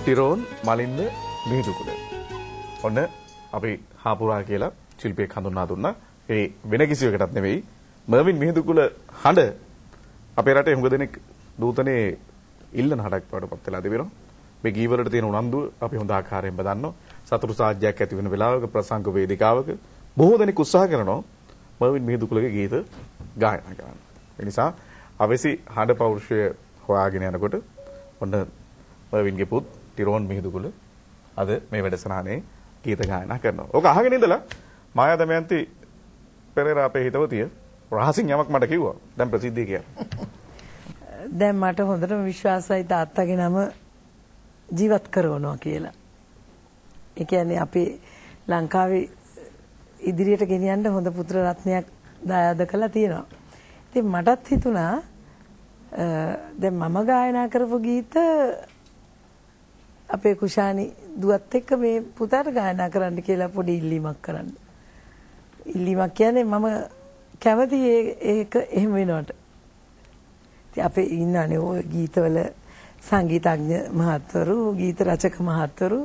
ටිරෝන් මලින්ද මිහිඳුකුල. ඔන්න අපි හාපුරා කියලා ශිල්පියෙක් හඳුන්වා දුන්නා. ඒ වෙන කිසිවකටත් නෙවෙයි. මර්වින් මිහිඳුකුල හඬ අපේ රටේ හුඟ දෙනෙක් දූතනේ ඉල්ලන හඬක් වඩපත් වෙලා තිබෙනවා. මේ ගීවලට තියෙන උනන්දුව අපි හොඳ ආකාරයෙන් බදන්නවා. සතුරු සාජ්‍යයක් ඇති වෙන වෙලාවක ප්‍රසංග වේදිකාවක බොහෝ දෙනෙක් උත්සාහ කරනවා මර්වින් මිහිඳුකුලගේ ගීත ගායනා කරන්න. ඒ නිසා අවසි හඬ පෞරුෂය හොයාගෙන යනකොට ඔන්න මර්වින්ගේ පුත් ටිරෝන් මිහිඳුකුල අද මේ වැඩසටහනේ ගීත ගායනා කරනවා. ඔක අහගෙන ඉඳලා මායා දමයන්ති පෙරේරා අපේ හිතවතිය රහසින් යමක් මට කිව්වා. දැන් ප්‍රසිද්ධිය කියන්නේ. දැන් මට හොඳටම විශ්වාසයි තාත්තගේ නම ජීවත් කරනවා කියලා. ඒ කියන්නේ අපේ ලංකාවේ ඉදිරියට ගෙනියන්න හොඳ පුත්‍ර රත්නයක් දායාද කළා තියෙනවා. ඉතින් මටත් හිතුණා දැන් මම ගායනා කරපු ගීත අපේ කුෂානි දුවත් එක්ක මේ පුතාට ගායනා කරන්න කියලා පොඩි ඉල්ලීමක් කරන්න. ඉල්ලීමක් කියන්නේ මම කැමති ඒක එහෙම වෙනවට. ඉතින් අපේ ඉන්නනේ ওই ගීතවල සංගීතඥ මහත්වරු, ගීත රචක මහත්වරු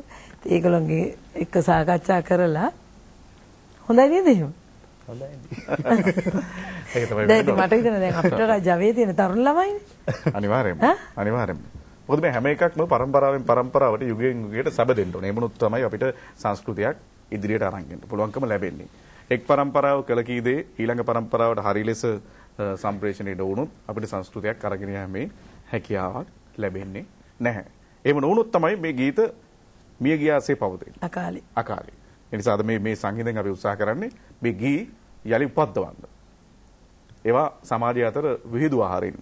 ඒගොල්ලන්ගේ එක්ක සාකච්ඡා කරලා හොඳයි නේද එහෙම? හොඳයි. ඒක තමයි. දැන් මට හිතෙනවා දැන් අපිට ජවයේ තියෙන තරුණ ළමයිනේ. අනිවාර්යයෙන්ම. අනිවාර්යයෙන්ම. මොකද මේ හැම එකක්ම පරම්පරාවෙන් පරම්පරාවට යුගයෙන් යුගයට සැබ දෙන්න ඕනේ. එමුණුත් තමයි අපිට සංස්කෘතියක් ඉදිරියට අරන් යන්න පුළුවන්කම ලැබෙන්නේ. එක් පරම්පරාව කළ කී දේ ඊළඟ පරම්පරාවට හරිය ලෙස සම්ප්‍රේෂණයට වුණොත් අපිට සංස්කෘතියක් අරගෙන යෑමේ හැකියාවක් ලැබෙන්නේ නැහැ. එහෙම නොවුනොත් තමයි මේ ගීත මිය ගියාසේ පවතින්නේ. අකාලේ. අකාලේ. ඒ නිසා අද මේ සංගීතයෙන් අපි උත්සාහ කරන්නේ මේ ගී යලි උපද්දවන්න. ඒවා සමාජය අතර විහිදුවා හරින්න.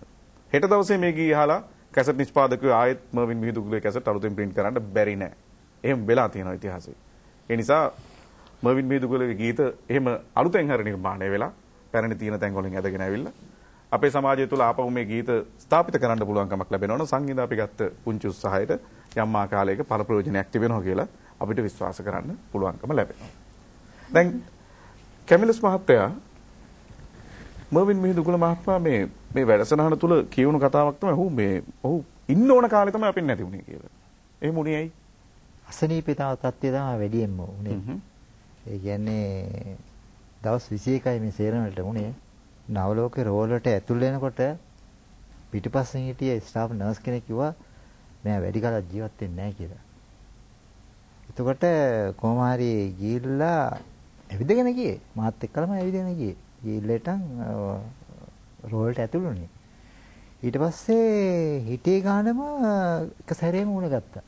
හෙට දවසේ මේ ගී අහලා කැසට් නිෂ්පාදකයෝ ආයෙත් මර්වින් මිහිඳුකුලේ කැසට් අලුතෙන් print කරන්න බැරි නෑ. එහෙම වෙලා තියෙනවා ඉතිහාසයේ. ඒ නිසා මර්වින් මිහිඳුකුලේ ගීත එහෙම අලුතෙන් හරි නිර්මාණය වෙලා පැරණි තියෙන තැන් වලින් ඇදගෙන ඇවිල්ලා අපේ සමාජය තුළ ආපහු මේ ගීත ස්ථාපිත කරන්න පුළුවන් කමක් ලැබෙනවා නම් සංගීත අපි ගත්ත පුංචි උත්සාහයට යම් ආකාරයක පළ ප්‍රයෝජනයක් තිබෙනවා කියලා අපිට විශ්වාස කරන්න පුළුවන්කම ලැබෙනවා. දැන් කැමිලස් මහත්තයා මර්වින් මිහිඳුකුල මහත්මයා මේ වැඩසටහන තුල කියවුණු කතාවක් තමයි ඔහු ඉන්න ඕන කාලේ තමයි අපින් නැති වුණේ කියලා. එහෙම උනේ ඇයි? අසනීපිතාව තත්ත්වය තමයි වැඩියෙන්ම උනේ. ඒ කියන්නේ දවස් 21යි මේ සේරම වලට උනේ. නවලෝකේ රෝල් වලට ඇතුල් වෙනකොට පිටිපස්සෙන් හිටිය ස්ටාෆ් නර්ස් කෙනෙක් කිව්වා මම වැඩි කාලයක් ජීවත් වෙන්නේ නැහැ කියලා. එතකොට කොහොම හරි ගිහිල්ලා ඇවිදගෙන ගියේ. මාත් එක්කලම ඇවිදගෙන ගියේ. ගිහිල්ලටන් රෝල්ට ඇතුල් වුණේ. ඊට පස්සේ හිටේ ගානම එක සැරේම උණ ගත්තා.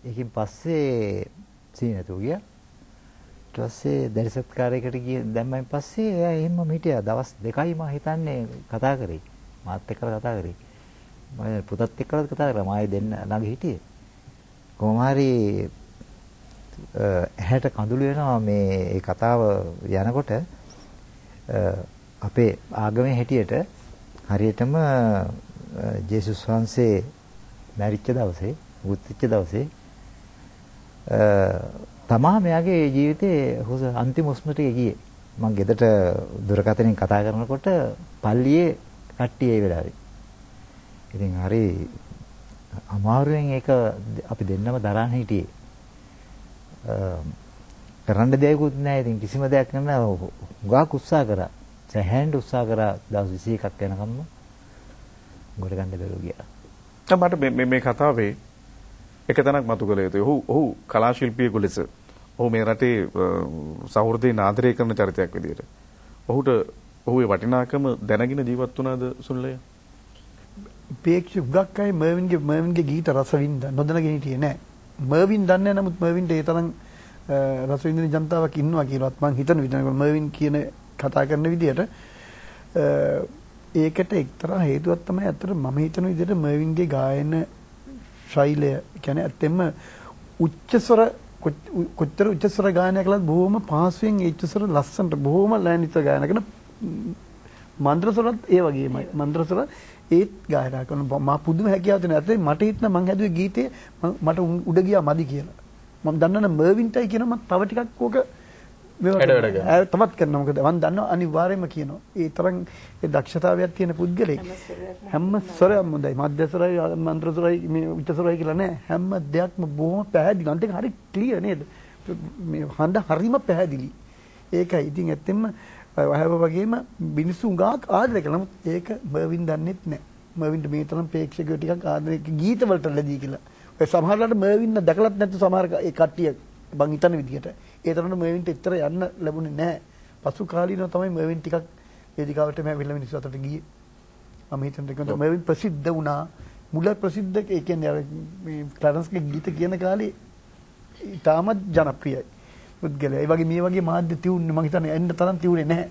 ඒකෙන් පස්සේ සීනතු ගියා. ඊට පස්සේ දැරිසත්කාරයකට ගිය දැම්මයින් පස්සේ එයා එහෙමම හිටියා. දවස් 2යි මම හිතන්නේ කතා කරේ. මාත් එක්කලා කතා කරේ. මම පුතත් එක්කලා කතා කරා. මායි දෙන්න ළඟ හිටියේ. කොහොම හරි ඇහැට කඳුළු වෙනවා මේ කතාව යනකොට අපේ ආගමේ හැටියට හරියටම ජේසුස් වහන්සේ මැරිච්ච දවසේ, උත්තිච්ච දවසේ තමා මෙයාගේ ජීවිතේ අන්තිම උස්ම ටික ගියේ. මම ගෙදරට දුරකථනයෙන් කතා කරනකොට පල්ලියේ කට්ටිය ඒ වෙලාවේ. ඉතින් හරි අමාරුවෙන් ඒක අපි දෙන්නම දරන්න හිටියේ. කරන්න දෙයක්වත් නැහැ. ඉතින් කිසිම දෙයක් නැහැ. උගාක් උත්සාහ කරා. සෑහෙන්න උත්සාහ කරා දවස් 21ක් යනකම්ම ගොඩ ගන්න බැරුව ගියා. මට මේ කතාවේ එක තැනක් මතු කළ යුතුයි. ඔහු කලා ශිල්පියෙකු ලෙස ඔහු මේ රටේ සහෘදීන් ආදරය කරන චරිතයක් විදියට. ඔහුගේ වටිනාකම දැනගෙන ජීවත් වුණාද සුනිලය? ප්‍රේක්ෂක හුඟක් අය මර්වින්ගේ ගීත රස වින්ද නොදැනගෙන හිටියේ නෑ. මර්වින් දන්නේ නමුත් මර්වින්ට ඒ තරම් රස විඳින ජනතාවක් ඉන්නවා කියලාත් මම හිතන විදිහට මර්වින් කියන කතා කරන විදිහට ඒකට එක්තරා හේතුවක් තමයි අතට මම හිතන විදිහට මර්වින්ගේ ගායන ශෛලය කියන්නේ ඇත්තෙන්ම උච්චස්වර කොච්චර උච්චස්වර ගායනය කළත් බොහොම පහසුවෙන් ඒ උච්චස්වර ලස්සනට බොහොම ලෑනිත ගායන කරන මන්ත්‍රස්වරත් ඒ වගේමයි මන්ත්‍රස්වර ඒත් ගායනා කරන මා පුදුම හැකියාවක් තියෙන ඇත්තේ මට හිතන මං හැදුවේ ගීතේ මට උඩ ගියා මදි කියලා මම දන්නන මර්වින්ටයි කියන මම තව ටිකක් ඕක තමත් කරනවා. මොකද මම දන්නවා අනිවාර්යයෙන්ම කියනවා. ඒ තරම් ඒ දක්ෂතාවයක් තියෙන පුද්ගලෙක් හැම ස්වරයක්ම හොඳයි. මධ්‍ය ස්වරයි, මන්ත්‍ර ස්වරයි, මේ උච්ච ස්වරයි කියලා නෑ. හැම දෙයක්ම බොහොම පැහැදිලි. අන්තික හරි ක්ලියර් නේද? මේ හඬ හරිම පැහැදිලි. ඒකයි. ඉතින් ඇත්තෙන්ම ඔයව වගේම මිනිස්සු උගාක් ආදරය කරනවා. නමුත් ඒක මර්වින් දන්නෙත් නෑ. මර්වින්ට මේ තරම් ප්‍රේක්ෂකයෝ ටිකක් ආදරය ගීත වලට ලැබී කියලා. ඔය සමහරවිට මර්වින් දැකලත් නැත්නම් සමහර ඒ කට්ටිය බං හිතන විදිහට ඒ තරම් මර්වින්ට ඉතර යන්න ලැබුණේ නැහැ. පසු කාලීනව තමයි මර්වින් ටිකක් වේදිකාවට මම මිනිස්සු අතරට ගියේ. මම හිතන්නේ මර්වින් ප්‍රසිද්ධ වුණා. මුල ප්‍රසිද්ධ ඒ කියන්නේ අර මේ ක්ලරන්ස්ගේ ගීත කියන කාලේ ඉතාමත් ජනප්‍රියයි. පුද්ගලයා. ඒ වගේ මේ වගේ මාධ්‍ය තියුන්නේ මම හිතන්නේ එන්න තරම් තියුනේ නැහැ.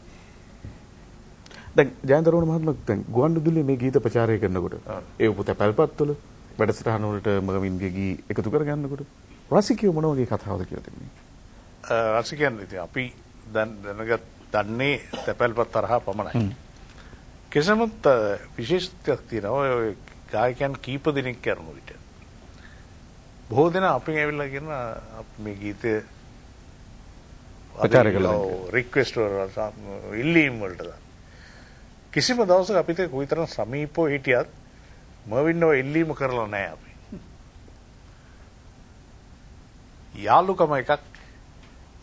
දැන් ජයන්තරෝණ මහත්මයා දැන් ගුවන්විදුලියේ මේ ගීත ප්‍රචාරය කරනකොට ඒ උපත පැල්පත්වල වැඩසටහන වලට මර්වින්ගේ ගී එකතු කරගන්නකොට රසිකයෝ මොන වගේ කතාවද කියලා තිබුණේ? රසිකයන් ඉතින් අපි දන්නේ තැපැල්පත් තරහා පමණයි. කෙසමුත් විශේෂත්වයක් තියෙනවා. ඔය ගායකයන් කීප දෙනෙක් කරන විට බොහෝ දෙනා අපෙන් ඇවිල්ලා කියන මේ ගීතය ප්‍රචාරය කළා. රික්වෙස්ට් වලට ඉල්ලීම් වලට කිසිම දවසක අපිට කොයිතරම් සමීපව හිටියත් මර්වින්ව ඉල්ලීම කරලා නැහැ අපි. යාළුකම එකක්,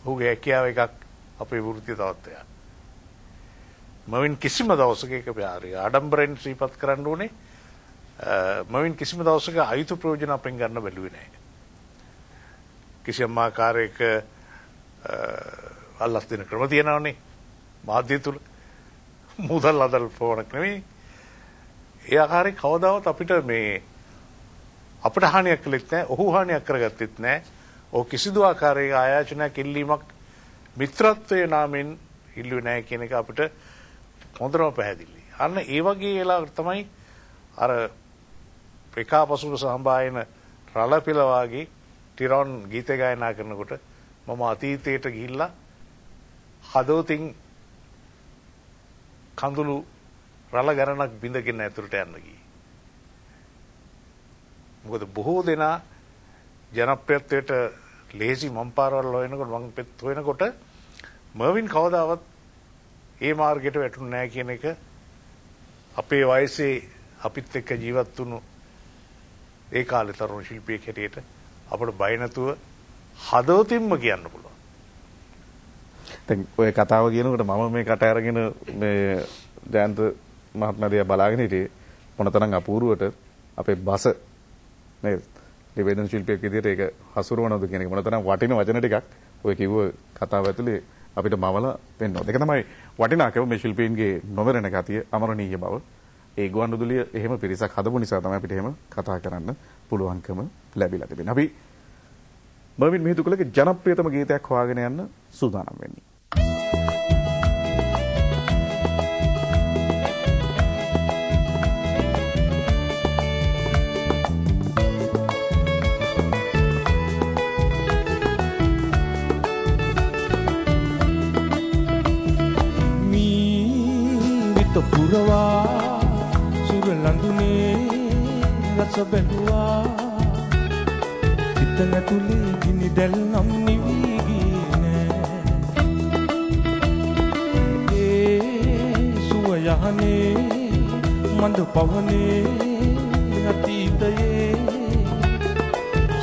ඔහුගේ හැකියාව එකක්, අපේ වෘත්තිය තත්ත්වයක්. මර්වින් කිසිම දවසක ඒක ආඩම්බරෙන් ශ්‍රීපත් කරන්න ඕනේ. මර්වින් කිසිම දවසක අයුතු ප්‍රයෝජන අපෙන් ගන්න බැලුවේ නැහැ. කිසියම් ආකාරයක අල්ලස් දෙන ක්‍රම තියෙනවනේ මාධ්‍ය තුල. මුදල් අදල් පොණක් නෙවෙයි. ඒ ආකාරයේ කවදාවත් අපිට මේ අපිට හානියක් කළෙත් නැහැ, ඔහු හානියක් කරගත්තෙත් නැහැ. ඔහු කිසිදු ආකාරයක ආයාචනයක් ඉල්ලීමක් මිත්‍රත්වයේ නාමෙන් ඉල්ලුවේ නැහැ කියන එක අපිට හොඳටම පැහැදිලි. අන්න ඒ වගේ වෙලාවකට තමයි අර ප්‍රකාපසුර සම්බායන රළපිල වාගේ ටිරොන් ගීත ගායනා කරනකොට මම අතීතයට ගිහිල්ලා හදවතින් කඳුළු රළ ගණනක් බිඳගෙන ඇතුළට යන්න ගියේ. මොකද බොහෝ දෙනා ජනප්‍රියත්වයට ලේසි මම්පාරවල් හොයනකොට මර්වින් කවදාවත් ඒ මාර්ගයට වැටුනේ නැහැ කියන එක අපේ වයසේ අපිත් එක්ක ජීවත් වුණු ඒ කාලේ තරුණ ශිල්පියෙක් හැටියට අපිට බය නැතුව හදවතින්ම කියන්න පුළුවන්. දැන් ඔය කතාව කියනකොට මම මේ කට අරගෙන මේ ජයන්ත මහත්මයා දිහා බලාගෙන හිටියේ මොනතරම් අපූර්වට අපේ බස නේද? නිවේදන ශිල්පියෙක් විදිහට ඒක හසුරවනවද කියන එක මොනතරම් වටින වචන ටිකක් ඔය කිව්ව කතාව ඇතුලේ අපිට මවලා පෙන්වනවා. ඒක තමයි වටිනාකම මේ ශිල්පීන්ගේ නොමරණ ගතිය, අමරණීය බව. ඒ ගුවන්විදුලිය එහෙම පිරිසක් හදපු නිසා තමයි අපිට එහෙම කතා කරන්න පුළුවන්කම ලැබිලා තිබෙන්නේ. අපි මර්වින් මිහිඳුකලගේ ජනප්‍රියතම ගීතයක් හොයාගෙන යන්න සූදානම් වෙන්නේ. පුරවා සුර ලඳුනේ රස බැලුවා හිතන තුලේ ගිනි දැල් නම් නිවි ගියේ නෑ ඒ සුව යහනේ මඳ පවනේ අතීතයේ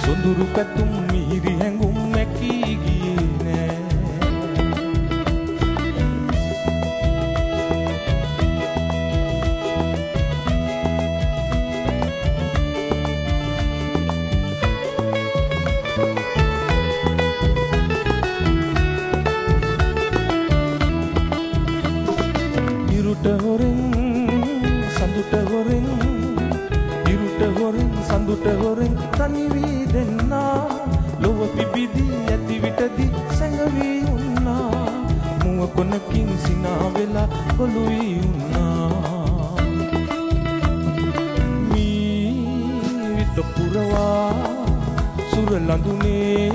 සොඳුරු පැතුම් මිහිරි හැඟුම් මැකී ගියේ නෑ සඳුට හොරෙන් තනි වී දෙන්නා ලොව පිබිදී ඇති විටදී සැඟවී උන්නා මුව කොනකින් සිනා වෙලා කොළු වී උන්නා මීවිත පුරවා සුර ලඳුනේ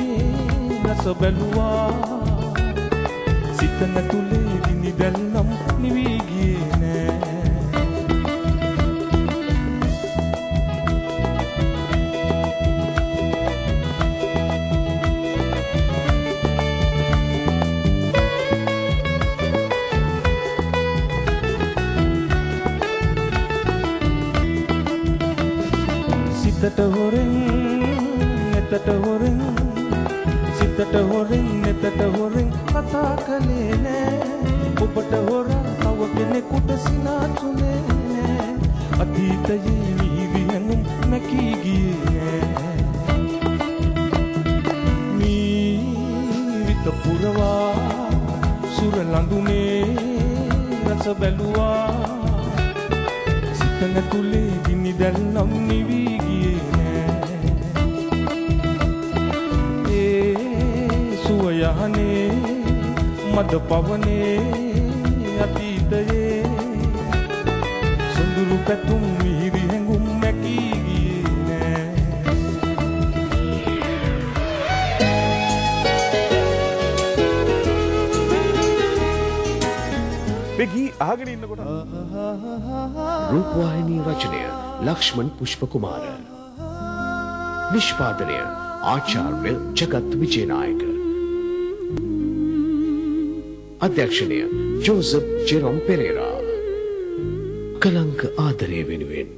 රස බැලුවා සිතන තුලේ ගිනි දැල් නම් නිවි ගියේ නෑ සිතට හොරෙන් නෙතට හොරෙන් සිතට හොරෙන් නෙතට හොරෙන් කතා කළේ නෑ ඔබට හොරා තව කෙනෙකුට සිනාතුනේ නෑ අතීතයේ වීවි හැඟුම් මැකී ගියේ නෑ මීවිත පුරවා සුර ලඳුනේ රස බැලුවා සිතන තුලේ ගිනි දැල් නම් නිවි ගියේ නෑ ඒ සුව යහනේ මද පවනේ අතීතයේ සොඳුරු පැතුම් මිහිරි හැඟුම් මැකී ගියේ නෑ මේ ගී අහගෙන ඉන්නකොට රූපවාහිනී රචනය ලක්ෂ්මන් පුෂ්පකුමාර නිෂ්පාදනය ආචාර්ය ජගත් විජේනායක අධ්‍යක්ෂණය ජෝසප් ජෙරොම් පෙරේරා කලංක ආදරය වෙනුවෙන්